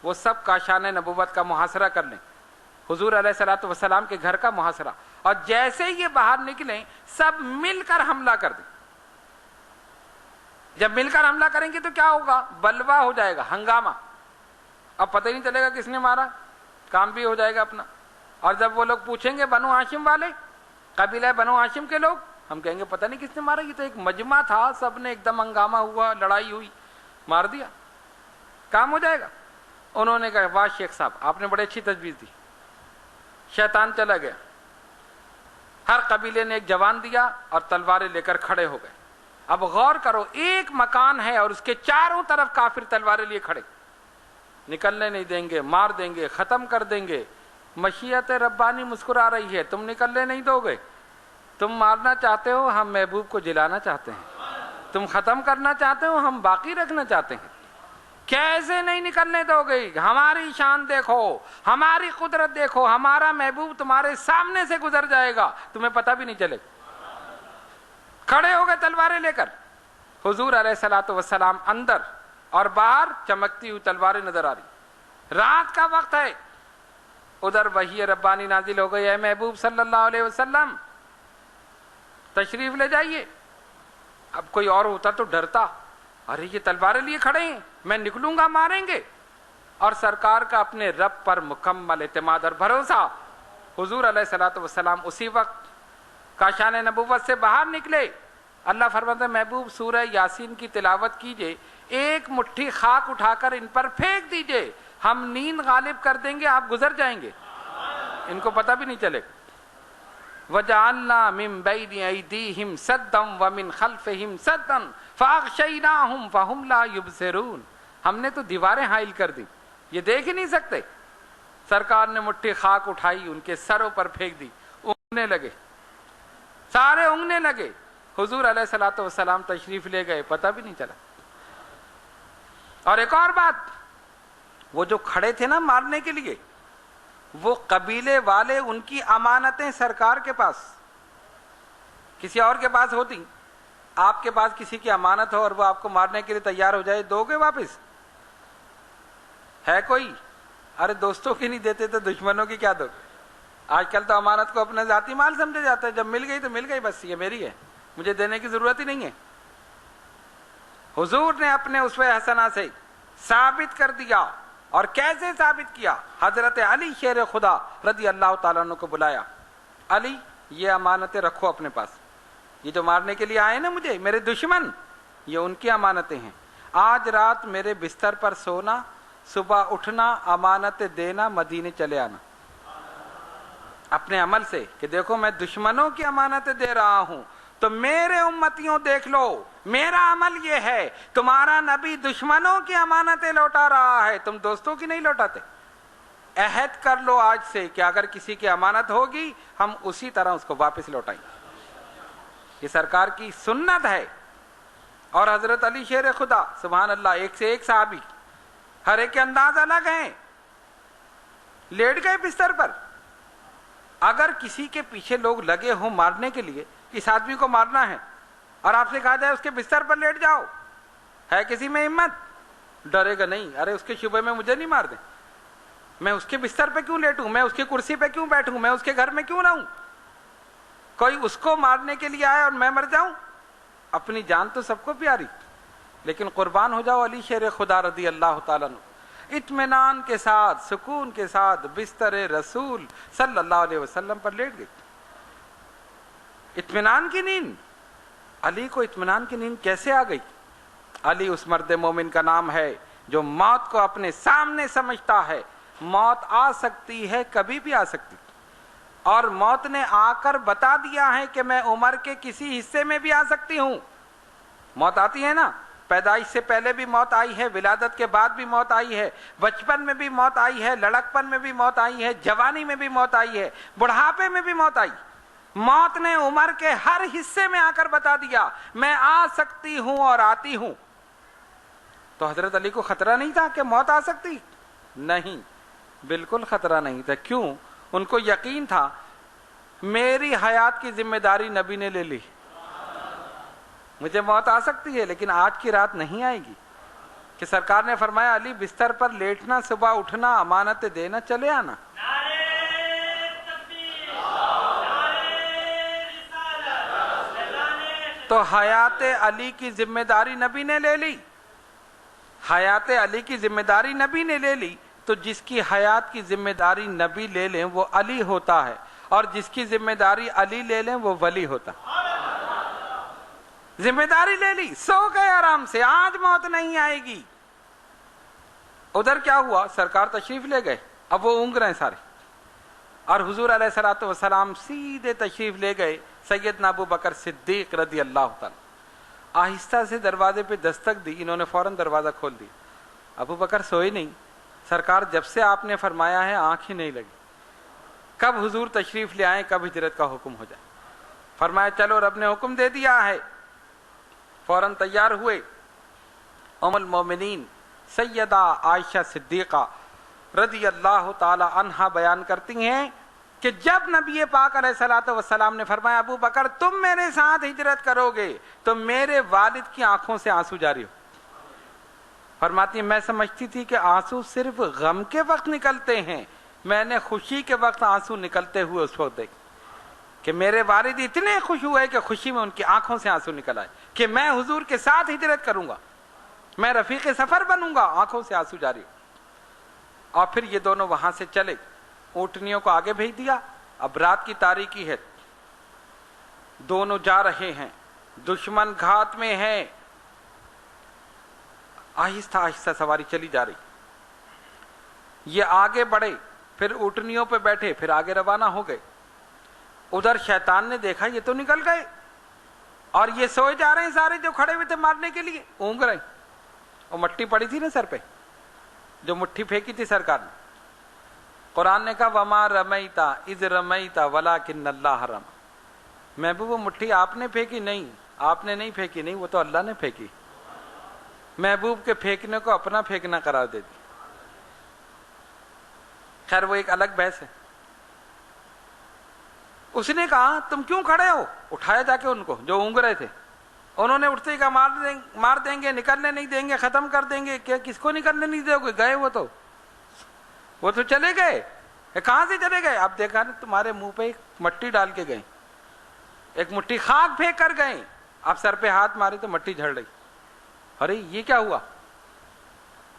وہ سب کاشان نبوت کا محاصرہ کر لیں، حضور علیہ الصلوۃ والسلام کے گھر کا محاصرہ. اور جیسے یہ باہر نکلیں سب مل کر حملہ کر دیں. جب مل کر حملہ کریں گے تو کیا ہوگا؟ بلوا ہو جائے گا، ہنگامہ. اب پتہ ہی نہیں چلے گا کس نے مارا، کام بھی ہو جائے گا اپنا. اور جب وہ لوگ پوچھیں گے بنو ہاشم والے، قبیلہ بنو ہاشم کے لوگ، ہم کہیں گے پتہ نہیں کس نے مارا، یہ تو ایک مجمع تھا، سب نے ایک دم ہنگامہ ہوا، لڑائی ہوئی، مار دیا، کام ہو جائے گا. انہوں نے کہا واہ شیخ صاحب آپ نے بڑی اچھی تجویز دی. شیطان چلا گیا. ہر قبیلے نے ایک جوان دیا اور تلواریں لے کر کھڑے ہو گئے. اب غور کرو، ایک مکان ہے اور اس کے چاروں طرف کافر تلواریں لیے کھڑے، نکلنے نہیں دیں گے، مار دیں گے، ختم کر دیں گے. مشیت ربانی مسکرا رہی ہے، تم نکلنے نہیں دو گے. تم مارنا چاہتے ہو، ہم محبوب کو جلانا چاہتے ہیں. تم ختم کرنا چاہتے ہو، ہم باقی رکھنا چاہتے ہیں. کیسے نہیں نکلنے دو گے؟ ہماری شان دیکھو، ہماری قدرت دیکھو، ہمارا محبوب تمہارے سامنے سے گزر جائے گا، تمہیں پتہ بھی نہیں چلے. کھڑے ہو گئے تلواریں لے کر. حضور علیہ الصلوۃ والسلام اندر اور باہر چمکتی ہوئی تلواریں نظر آ رہی. رات کا وقت ہے. ادھر وحی ربانی نازل ہو گئی، اے محبوب صلی اللہ علیہ وسلم تشریف لے جائیے. اب کوئی اور ہوتا تو ڈرتا، ارے یہ تلواریں لیے کھڑے ہیں، میں نکلوں گا ماریں گے. اور سرکار کا اپنے رب پر مکمل اعتماد اور بھروسہ. حضور علیہ الصلوۃ والسلام اسی وقت کاشان نبوت سے باہر نکلے. اللہ فرماتا ہے محبوب سورہ یاسین کی تلاوت کیجئے، ایک مٹھی خاک اٹھا کر ان پر پھینک دیجئے، ہم نیند غالب کر دیں گے، آپ گزر جائیں گے، ان کو پتہ بھی نہیں چلے. وَجَعَلْنَا مِن بَيْنِ أَيْدِيهِمْ سَدًّا وَمِنْ خَلْفِهِمْ سَدًّا فَأَغْشَيْنَاهُمْ فَهُمْ لَا يُبْصِرُونَ. ہم نے تو دیواریں حائل کر دی، یہ دیکھ ہی نہیں سکتے. سرکار نے مٹھی خاک اٹھائی، ان کے سروں پر پھینک دی، اونگنے لگے، سارے اونگنے لگے. حضور علیہ الصلوۃ والسلام تشریف لے گئے، پتہ بھی نہیں چلا. اور ایک اور بات، وہ جو کھڑے تھے نا مارنے کے لیے، وہ قبیلے والے، ان کی امانتیں سرکار کے پاس، کسی اور کے پاس ہوتی. آپ کے پاس کسی کی امانت ہو اور وہ آپ کو مارنے کے لیے تیار ہو جائے، دو گے واپس؟ ہے کوئی؟ ارے دوستوں کی نہیں دیتے تو دشمنوں کی کیا دو؟ آج کل تو امانت کو اپنا ذاتی مال سمجھا جاتا ہے، جب مل گئی تو مل گئی، بس یہ میری ہے، مجھے دینے کی ضرورت ہی نہیں ہے۔ حضور نے اپنے اسوہ حسنہ سے ثابت کر دیا، اور کیسے ثابت کیا؟ حضرت علی شیر خدا رضی اللہ تعالیٰ عنہ کو بلایا، علی یہ امانتیں رکھو اپنے پاس، یہ جو مارنے کے لیے آئے نا مجھے میرے دشمن، یہ ان کی امانتیں ہیں، آج رات میرے بستر پر سونا، صبح اٹھنا، امانتیں دینا، مدینے چلے آنا اپنے عمل سے، کہ دیکھو میں دشمنوں کی امانتیں دے رہا ہوں، تو میرے امتیوں دیکھ لو، میرا عمل یہ ہے، تمہارا نبی دشمنوں کی امانتیں لوٹا رہا ہے، تم دوستوں کی نہیں لوٹاتے۔ عہد کر لو آج سے کہ اگر کسی کی امانت ہوگی ہم اسی طرح اس کو واپس لوٹائیں گے۔ یہ سرکار کی سنت ہے۔ اور حضرت علی شیر خدا، سبحان اللہ، ایک سے ایک صحابی، ہر ایک کے انداز الگ ہیں، لیٹ گئے بستر پر۔ اگر کسی کے پیچھے لوگ لگے ہوں مارنے کے لیے، اس آدمی کو مارنا ہے، اور آپ سے کہا جائے اس کے بستر پر لیٹ جاؤ، ہے کسی میں ہمت؟ ڈرے گا نہیں، ارے اس کے شبے میں مجھے نہیں مار دیں، میں اس کے بستر پہ کیوں لیٹوں، میں اس کی کرسی پہ کیوں بیٹھوں، میں اس کے گھر میں کیوں رہوں؟ کوئی اس کو مارنے کے لیے آئے اور میں مر جاؤں؟ اپنی جان تو سب کو پیاری، لیکن قربان ہو جاؤ علی شیر خدا رضی اللہ تعالیٰ عنہ۔ اطمینان کے ساتھ، سکون کے ساتھ بستر رسول صلی اللہ علیہ وسلم پر لیٹ گئے، اطمینان کی نیند۔ علی کو اطمینان کی نیند کیسے آ گئی؟ علی اس مرد مومن کا نام ہے جو موت کو اپنے سامنے سمجھتا ہے۔ موت آ سکتی ہے، کبھی بھی آ سکتی، اور موت نے آ کر بتا دیا ہے کہ میں عمر کے کسی حصے میں بھی آ سکتی ہوں۔ موت آتی ہے نا، پیدائش سے پہلے بھی موت آئی ہے، ولادت کے بعد بھی موت آئی ہے، بچپن میں بھی موت آئی ہے، لڑکپن میں بھی موت آئی ہے، جوانی میں بھی موت آئی ہے، بڑھاپے میں بھی موت آئی۔ موت نے عمر کے ہر حصے میں آ کر بتا دیا میں آ سکتی ہوں اور آتی ہوں۔ تو حضرت علی کو خطرہ نہیں تھا کہ موت آ سکتی؟ نہیں، بالکل خطرہ نہیں تھا۔ کیوں؟ ان کو یقین تھا میری حیات کی ذمہ داری نبی نے لے لی، مجھے موت آ سکتی ہے لیکن آج کی رات نہیں آئے گی، کہ سرکار نے فرمایا علی بستر پر لیٹنا، صبح اٹھنا، امانتیں دینا، چلے آنا۔ تو حیات علی کی ذمہ داری نبی نے لے لی، حیات علی کی ذمہ داری نبی نے لے لی، تو جس کی حیات کی ذمہ داری نبی لے لیں وہ علی ہوتا ہے، اور جس کی ذمہ داری علی لے لیں وہ ولی ہوتا۔ ذمہ داری لے لی، سو گئے آرام سے، آج موت نہیں آئے گی۔ ادھر کیا ہوا؟ سرکار تشریف لے گئے، اب وہ اونگ رہے ہیں سارے، اور حضور علیہ الصلوۃ والسلام سیدھے تشریف لے گئے سیدنا ابو بکر صدیق رضی اللہ تعالی۔ آہستہ سے دروازے پہ دستک دی، انہوں نے فوراً دروازہ کھول دی۔ ابو بکر سوئے نہیں، سرکار جب سے آپ نے فرمایا ہے آنکھ ہی نہیں لگی، کب حضور تشریف لے آئیں، کب ہجرت کا حکم ہو جائے۔ فرمایا چلو رب نے حکم دے دیا ہے، فوراً تیار ہوئے۔ ام المومنین سیدہ عائشہ صدیقہ رضی اللہ تعالی عنہا بیان کرتی ہیں کہ جب نبی پاک علیہ الصلوۃ والسلام نے فرمایا ابو بکر تم میرے ساتھ ہجرت کرو گے، تو میرے والد کی آنکھوں سے آنسو جاری ہو۔ فرماتی ہیں میں سمجھتی تھی کہ آنسو صرف غم کے وقت نکلتے ہیں، میں نے خوشی کے وقت آنسو نکلتے ہوئے اس وقت دیکھ کہ میرے والد اتنے خوش ہوئے کہ خوشی میں ان کی آنکھوں سے آنسو نکل آئے کہ میں حضور کے ساتھ ہجرت کروں گا، میں رفیق سفر بنوں گا، آنکھوں سے آنسو جاری۔ اور پھر یہ دونوں وہاں سے چلے، اونٹنیوں کو آگے بھیج دیا، اب رات کی تاریکی ہے، دونوں جا رہے ہیں، دشمن گھات میں ہے، آہستہ آہستہ سواری چلی جا رہی، یہ آگے بڑھے، پھر اونٹنیوں پہ بیٹھے، پھر آگے روانہ ہو گئے۔ ادھر شیطان نے دیکھا یہ تو نکل گئے، اور یہ سوئے جا رہے ہیں سارے جو کھڑے ہوئے تھے مارنے کے لیے، اونگ رہے ہیں۔ اور مٹی پڑی تھی نا سر پہ، جو مٹھی پھینکی تھی سرکار نے، قرآن نے کہا وما رمیتا اذ رمیتا ولکن اللہ رمی۔ محبوب وہ مٹھی آپ نے پھینکی نہیں، آپ نے نہیں پھینکی، نہیں، وہ تو اللہ نے پھینکی۔ محبوب کے پھینکنے کو اپنا پھینکنا قرار دے دی۔ خیر وہ ایک الگ بحث ہے۔ اس نے کہا تم کیوں کھڑے ہو؟ اٹھایا جا کے ان کو جو اونگ رہے تھے، انہوں نے اٹھتے ہی کہا مار دیں گے، نکلنے نہیں دیں گے، ختم کر دیں گے۔ کیا کس کو نکلنے نہیں دو گے؟ گئے وہ تو وہ تو چلے گئے. کہاں سے چلے گئے؟ اب دیکھا نا تمہارے منہ پہ ایک مٹی ڈال کے گئے, ایک مٹھی خاک پھینک کر گئے. اب سر پہ ہاتھ مارے تو مٹی جھڑ رہی. ارے یہ کیا ہوا؟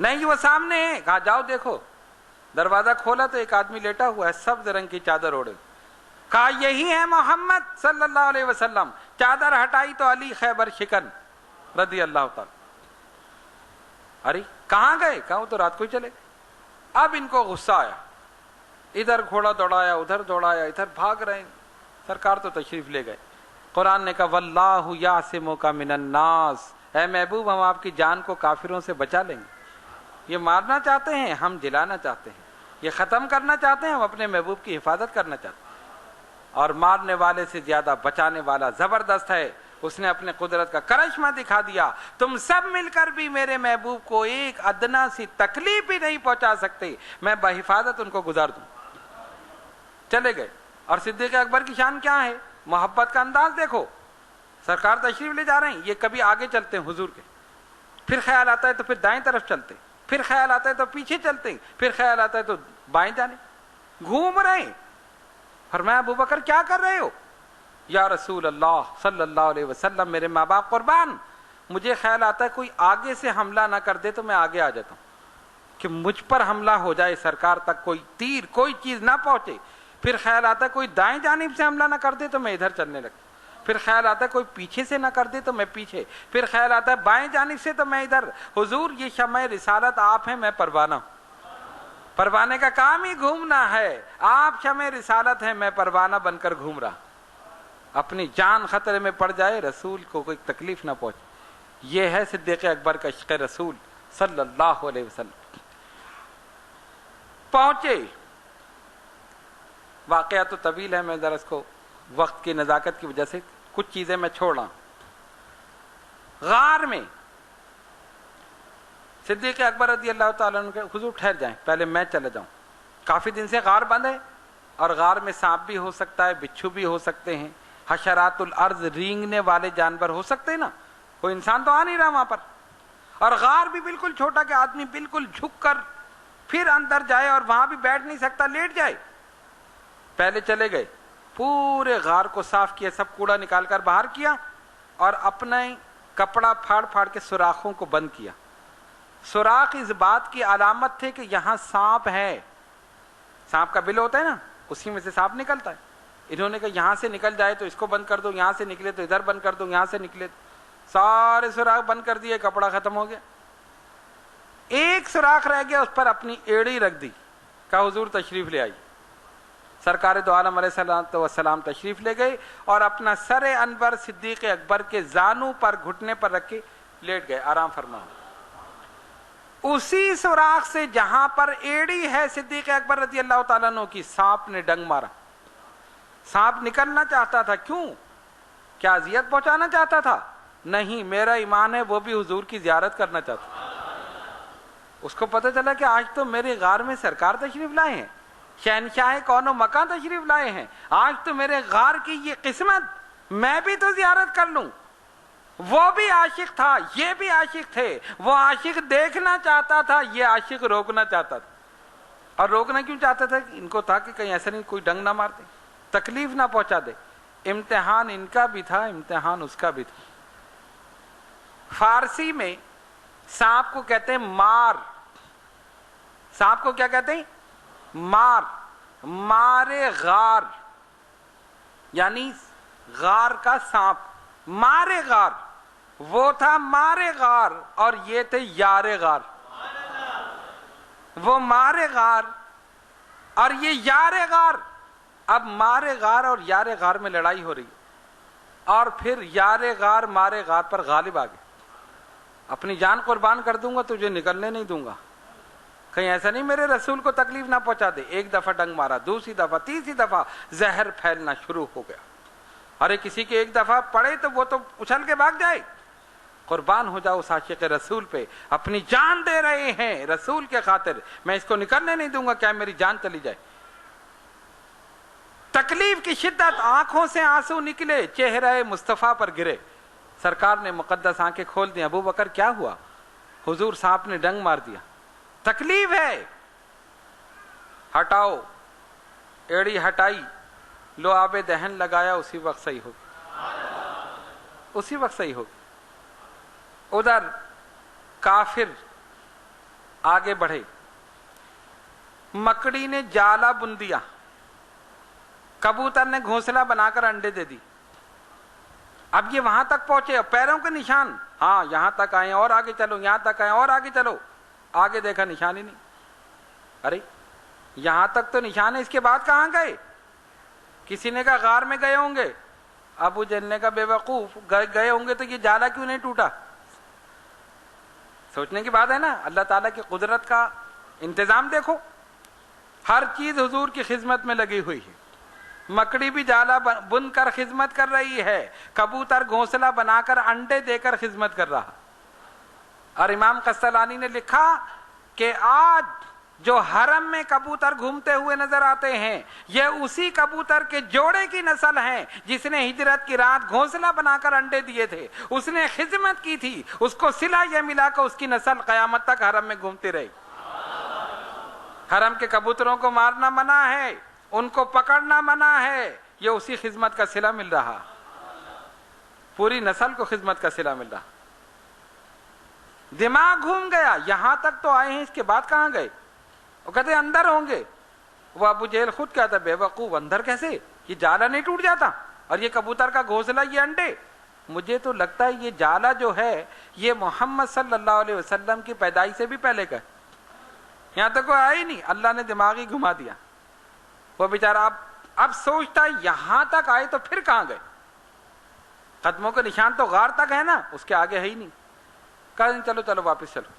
نہیں وہ سامنے ہے. کہا جاؤ دیکھو. دروازہ کھولا تو ایک آدمی لیٹا ہوا ہے, سبز رنگ کی چادر اوڑے. کہا یہی ہے محمد صلی اللہ علیہ وسلم. چادر ہٹائی تو علی خیبر شکن رضی اللہ تعالی. ارے کہاں گئے؟ کہا وہ تو رات کو ہی چلے گئے. اب ان کو غصہ آیا, ادھر گھوڑا دوڑایا, ادھر دوڑایا, ادھر بھاگ رہے ہیں. سرکار تو تشریف لے گئے. قرآن نے کہا واللہ یعصمک من الناس, اے محبوب ہم آپ کی جان کو کافروں سے بچا لیں گے. یہ مارنا چاہتے ہیں, ہم جلانا چاہتے ہیں. یہ ختم کرنا چاہتے ہیں, ہم اپنے محبوب کی حفاظت کرنا چاہتے ہیں. اور مارنے والے سے زیادہ بچانے والا زبردست ہے. اس نے اپنے قدرت کا کرشمہ دکھا دیا. تم سب مل کر بھی میرے محبوب کو ایک ادنا سی تکلیف بھی نہیں پہنچا سکتے, میں بحفاظت ان کو گزار دوں. چلے گئے. اور صدیق اکبر کی شان کیا ہے؟ محبت کا انداز دیکھو. سرکار تشریف لے جا رہے ہیں, یہ کبھی آگے چلتے ہیں حضور کے, پھر خیال آتا ہے تو پھر دائیں طرف چلتے, پھر خیال آتا ہے تو پیچھے چلتے, پھر خیال آتا ہے تو بائیں جانے, گھوم رہے ہیں. فرمایا ابو بکر کیا کر رہے ہو؟ یا رسول اللہ صلی اللہ علیہ وسلم میرے ماں باپ قربان, مجھے خیال آتا ہے کوئی آگے سے حملہ نہ کر دے تو میں آگے آ جاتا ہوں, کہ مجھ پر حملہ ہو جائے, سرکار تک کوئی تیر کوئی چیز نہ پہنچے. پھر خیال آتا ہے کوئی دائیں جانب سے حملہ نہ کر دے تو میں ادھر چلنے لگتا. پھر خیال آتا ہے کوئی پیچھے سے نہ کر دے تو میں پیچھے. پھر خیال آتا ہے بائیں جانب سے تو میں ادھر. حضور یہ شمع رسالت آپ ہیں, میں پروانہ ہوں. پروانے کا کام ہی گھومنا ہے. آپ شمع رسالت ہیں, میں پروانہ بن کر گھوم رہا. اپنی جان خطرے میں پڑ جائے, رسول کو کوئی تکلیف نہ پہنچے. یہ ہے صدیق اکبر کا عشق رسول صلی اللہ علیہ وسلم. پہنچے. واقعہ تو طویل ہے, میں ذرا اس کو وقت کی نزاکت کی وجہ سے کچھ چیزیں میں چھوڑ رہا ہوں. غار میں صدیق اکبر رضی اللہ تعالیٰ عنہ کے حضور ٹھہر جائیں, پہلے میں چلا جاؤں. کافی دن سے غار بند ہے, اور غار میں سانپ بھی ہو سکتا ہے, بچھو بھی ہو سکتے ہیں, حشرات الارض رینگنے والے جانور ہو سکتے ہیں نا, کوئی انسان تو آ نہیں رہا وہاں پر. اور غار بھی بالکل چھوٹا کہ آدمی بالکل جھک کر پھر اندر جائے, اور وہاں بھی بیٹھ نہیں سکتا, لیٹ جائے. پہلے چلے گئے, پورے غار کو صاف کیا, سب کوڑا نکال کر باہر کیا, اور اپنا کپڑا پھاڑ پھاڑ کے سوراخوں کو بند کیا. سوراخ اس بات کی علامت تھے کہ یہاں سانپ ہے. سانپ کا بل ہوتا ہے نا, اسی میں سے سانپ نکلتا ہے. انہوں نے کہا یہاں سے نکل جائے تو اس کو بند کر دو, یہاں سے نکلے تو ادھر بند کر دو, یہاں سے نکلے تو سارے سوراخ بند کر دیے, کپڑا ختم ہو گیا. ایک سوراخ رہ گیا, اس پر اپنی ایڑی رکھ دی. کہا حضور تشریف لے آئی. سرکار دو عالم علیہ السلام تشریف لے گئے, اور اپنا سر انور صدیق اکبر کے زانو پر گھٹنے پر رکھ کے لیٹ گئے, آرام فرما. اسی سوراخ سے جہاں پر ایڑی ہے صدیق اکبر رضی اللہ تعالیٰ عنہ کی, سانپ نے ڈنگ مارا. سانپ نکلنا چاہتا تھا. کیوں؟ کیا اذیت پہنچانا چاہتا تھا؟ نہیں, میرا ایمان ہے وہ بھی حضور کی زیارت کرنا چاہتا. اس کو پتہ چلا کہ آج تو میرے غار میں سرکار تشریف لائے ہیں, شہنشاہ کون و مکان تشریف لائے ہیں, آج تو میرے غار کی یہ قسمت, میں بھی تو زیارت کر لوں. وہ بھی عاشق تھا, یہ بھی عاشق تھے. وہ عاشق دیکھنا چاہتا تھا, یہ عاشق روکنا چاہتا تھا. اور روکنا کیوں چاہتا تھا؟ ان کو تھا کہ کہیں ایسا نہیں کوئی ڈنگ نہ مار دے, تکلیف نہ پہنچا دے. امتحان ان کا بھی تھا, امتحان اس کا بھی تھا. فارسی میں سانپ کو کہتے ہیں مار. سانپ کو کیا کہتے ہیں؟ مار. مارے غار یعنی غار کا سانپ. مارے غار, وہ تھا مارے غار, اور یہ تھے یار غار. وہ مارے غار اور یہ یار غار. اب مارے غار اور یار غار میں لڑائی ہو رہی ہے, اور پھر یار غار مارے غار پر غالب آ گئے. اپنی جان قربان کر دوں گا, تجھے نکلنے نہیں دوں گا. کہیں ایسا نہیں میرے رسول کو تکلیف نہ پہنچا دے. ایک دفعہ ڈنگ مارا, دوسری دفعہ, تیسری دفعہ زہر پھیلنا شروع ہو گیا. ارے کسی کے ایک دفعہ پڑے تو وہ تو اچھل کے بھاگ جائے. قربان ہو جاؤ اس عاشق رسول پہ, اپنی جان دے رہے ہیں رسول کے خاطر, میں اس کو نکلنے نہیں دوں گا, کیا میری جان چلی جائے. تکلیف کی شدت, آنکھوں سے آنسو نکلے, چہرہ مصطفیٰ پر گرے. سرکار نے مقدس آنکھیں کھول دی. ابو بکر کیا ہوا؟ حضور سانپ نے ڈنگ مار دیا, تکلیف ہے. ہٹاؤ، ایڑی ہٹائی، لو آب دہن لگایا، اسی وقت صحیح ہوگی، اسی وقت صحیح ہوگی۔ ادھر کافر آگے بڑھے، مکڑی نے جالا بن دیا، کبوتر نے گھونسلہ بنا کر انڈے دے دی۔ اب یہ وہاں تک پہنچے، پیروں کے نشان، ہاں یہاں تک آئے، اور آگے چلو، یہاں تک آئے، اور آگے چلو، آگے دیکھا نشان ہی نہیں۔ ارے یہاں تک تو نشان ہے، اس کے بعد کہاں گئے؟ کسی نے کہا غار میں گئے ہوں گے، ابو جہل نے کہا بے وقوف، گئے ہوں گے تو یہ جالا کیوں نہیں ٹوٹا؟ سوچنے کی بات ہے نا۔ اللہ تعالیٰ کی قدرت کا انتظام دیکھو، ہر چیز حضور کی خدمت میں لگی ہوئی ہے۔ مکڑی بھی جالا بن کر خدمت کر رہی ہے، کبوتر گھونسلہ بنا کر انڈے دے کر خدمت کر رہا۔ اور امام قسطلانی نے لکھا کہ آج جو حرم میں کبوتر گھومتے ہوئے نظر آتے ہیں، یہ اسی کبوتر کے جوڑے کی نسل ہیں جس نے ہجرت کی رات گھونسلہ بنا کر انڈے دیے تھے، اس نے خدمت کی تھی، اس کو صلہ یہ ملا کہ اس کی نسل قیامت تک حرم میں گھومتی رہی۔ حرم کے کبوتروں کو مارنا منع ہے، ان کو پکڑنا منع ہے، یہ اسی خدمت کا صلہ مل رہا، پوری نسل کو خدمت کا صلہ مل رہا۔ دماغ گھوم گیا، یہاں تک تو آئے ہیں، اس کے بعد کہاں گئے؟ وہ کہتے ہیں اندر ہوں گے۔ وہ ابو جہل خود کہتا ہے بے وقوف، اندر کیسے؟ یہ جالا نہیں ٹوٹ جاتا، اور یہ کبوتر کا گھونسلہ، یہ انڈے۔ مجھے تو لگتا ہے یہ جالا جو ہے یہ محمد صلی اللہ علیہ وسلم کی پیدائش سے بھی پہلے کا ہے، یہاں تک وہ آیا ہی نہیں، اللہ نے دماغ ہی گھما دیا۔ وہ بیچارہ اب سوچتا ہے یہاں تک آئے تو پھر کہاں گئے؟ قدموں کے نشان تو غار تک ہے نا، اس کے آگے ہے ہی نہیں۔ کہا چلو چلو واپس چلو،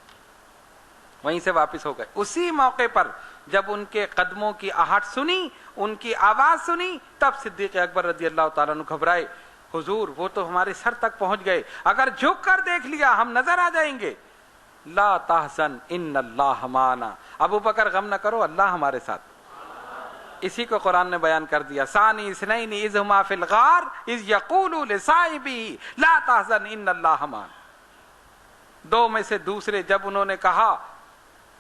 وہیں سے واپس ہو گئے۔ اسی موقع پر جب ان کے قدموں کی آہٹ سنی، ان کی آواز سنی، تب صدیق اکبر رضی اللہ تعالیٰ عنہ گھبرائے، حضور وہ تو ہمارے سر تک پہنچ گئے، اگر جھک کر دیکھ لیا ہم نظر آ جائیں گے۔ لا تحزن ان اللہ معنا، ابو بکر غم نہ کرو، اللہ ہمارے ساتھ۔ اسی کو قرآن نے بیان کر دیا، ثانی اثنین اذ ہما فی الغار اذ یقول لصاحبہ لا تحزن ان اللہ معنا۔ دو میں سے دوسرے جب انہوں نے کہا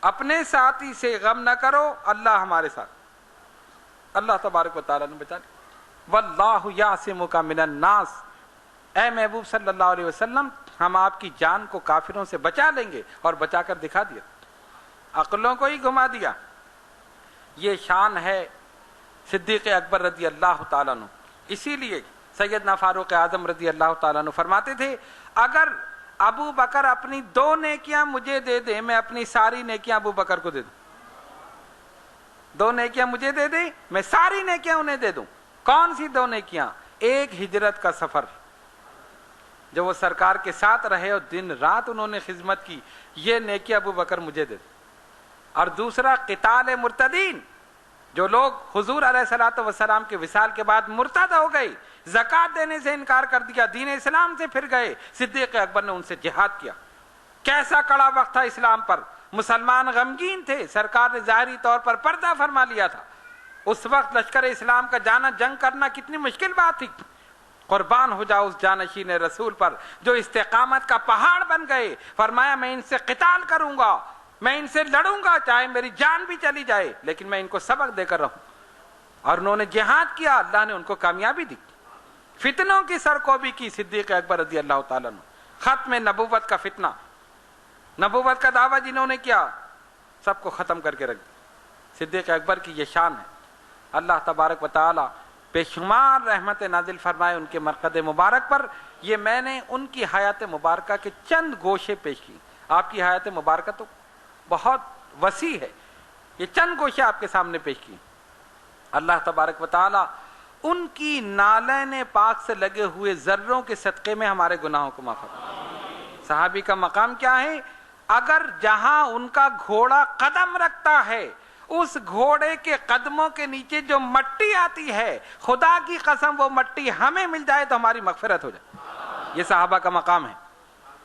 اپنے ساتھی سے غم نہ کرو، اللہ ہمارے ساتھ، اللہ تبارک و تعالیٰ نے بچا لیا۔ واللہ یعصمک من الناس، اے محبوب صلی اللہ علیہ وسلم ہم آپ کی جان کو کافروں سے بچا لیں گے، اور بچا کر دکھا دیا، عقلوں کو ہی گھما دیا۔ یہ شان ہے صدیق اکبر رضی اللہ تعالیٰ عنہ۔ اسی لیے سیدنا فاروق اعظم رضی اللہ تعالیٰ عنہ فرماتے تھے اگر ابو بکر اپنی 2 نیکیاں مجھے دے دیں، میں اپنی ساری نیکیاں ابو بکر کو دے دوں۔ 2 نیکیاں مجھے دے دیں، میں ساری نیکیاں انہیں دے دوں۔ کون سی 2 نیکیاں؟ ایک ہجرت کا سفر جو وہ سرکار کے ساتھ رہے اور دن رات انہوں نے خدمت کی، یہ نیکی ابو بکر مجھے دے دیں۔ اور دوسرا قتال مرتدین، جو لوگ حضور علیہ الصلوۃ والسلام کے وصال کے بعد مرتد ہو گئے، زکوٰۃ دینے سے انکار کر دیا، دین اسلام سے پھر گئے، صدیق اکبر نے ان سے جہاد کیا۔ کیسا کڑا وقت تھا اسلام پر، مسلمان غمگین تھے، سرکار نے ظاہری طور پر پردہ فرما لیا تھا۔ اس وقت لشکر اسلام کا جانا، جنگ کرنا کتنی مشکل بات تھی۔ قربان ہو جاؤ اس جانشین رسول پر جو استقامت کا پہاڑ بن گئے، فرمایا میں ان سے قتال کروں گا، میں ان سے لڑوں گا، چاہے میری جان بھی چلی جائے، لیکن میں ان کو سبق دے کر رہوں۔ اور انہوں نے جہاد کیا، اللہ نے ان کو کامیابی دی، فتنوں کی سرکوبی کی صدیق اکبر رضی اللہ تعالیٰ عنہ۔ ختم نبوت کا فتنہ، نبوت کا دعویٰ جنہوں نے کیا، سب کو ختم کر کے رکھ دیا۔ صدیق اکبر کی یہ شان ہے۔ اللہ تبارک و تعالیٰ بے شمار رحمت نازل فرمائے ان کے مرقد مبارک پر۔ یہ میں نے ان کی حیات مبارکہ کے چند گوشے پیش کی، آپ کی حیات مبارکہ تو بہت وسیع ہے، یہ چند گوشے آپ کے سامنے پیش کی۔ اللہ تبارک و تعالیٰ ان کی نالین پاک سے لگے ہوئے ذروں کے صدقے میں ہمارے گناہوں کو معاف فرمائے۔ صحابی کا مقام کیا ہے؟ اگر جہاں ان کا گھوڑا قدم رکھتا ہے، اس گھوڑے کے قدموں کے نیچے جو مٹی آتی ہے، خدا کی قسم وہ مٹی ہمیں مل جائے تو ہماری مغفرت ہو جائے۔ یہ صحابہ کا مقام ہے،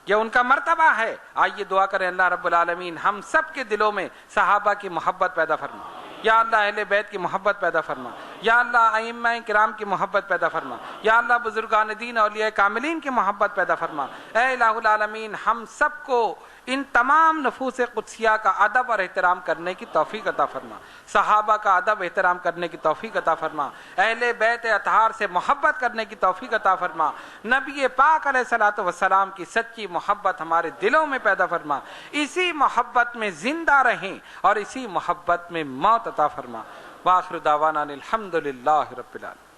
یہ ان کا مرتبہ ہے۔ آئیے دعا کریں اللہ رب العالمین ہم سب کے دلوں میں صحابہ کی محبت پیدا فرما، یا اللہ اہل بیت کی محبت پیدا فرما، یا اللہ ائمہ کرام کی محبت پیدا فرما، یا اللہ بزرگان دین اولیاء کاملین کی محبت پیدا فرما۔ اے الہ العالمین ہم سب کو ان تمام نفوس قدسیہ کا ادب اور احترام کرنے کی توفیق عطا فرما، صحابہ کا ادب احترام کرنے کی توفیق عطا فرما، اہل بیت اطہار سے محبت کرنے کی توفیق عطا فرما، نبی پاک علیہ الصلوۃ والسلام کی سچی محبت ہمارے دلوں میں پیدا فرما، اسی محبت میں زندہ رہیں اور اسی محبت میں موت عطا فرما۔ وآخر دعوانا الحمدللہ رب العالمین۔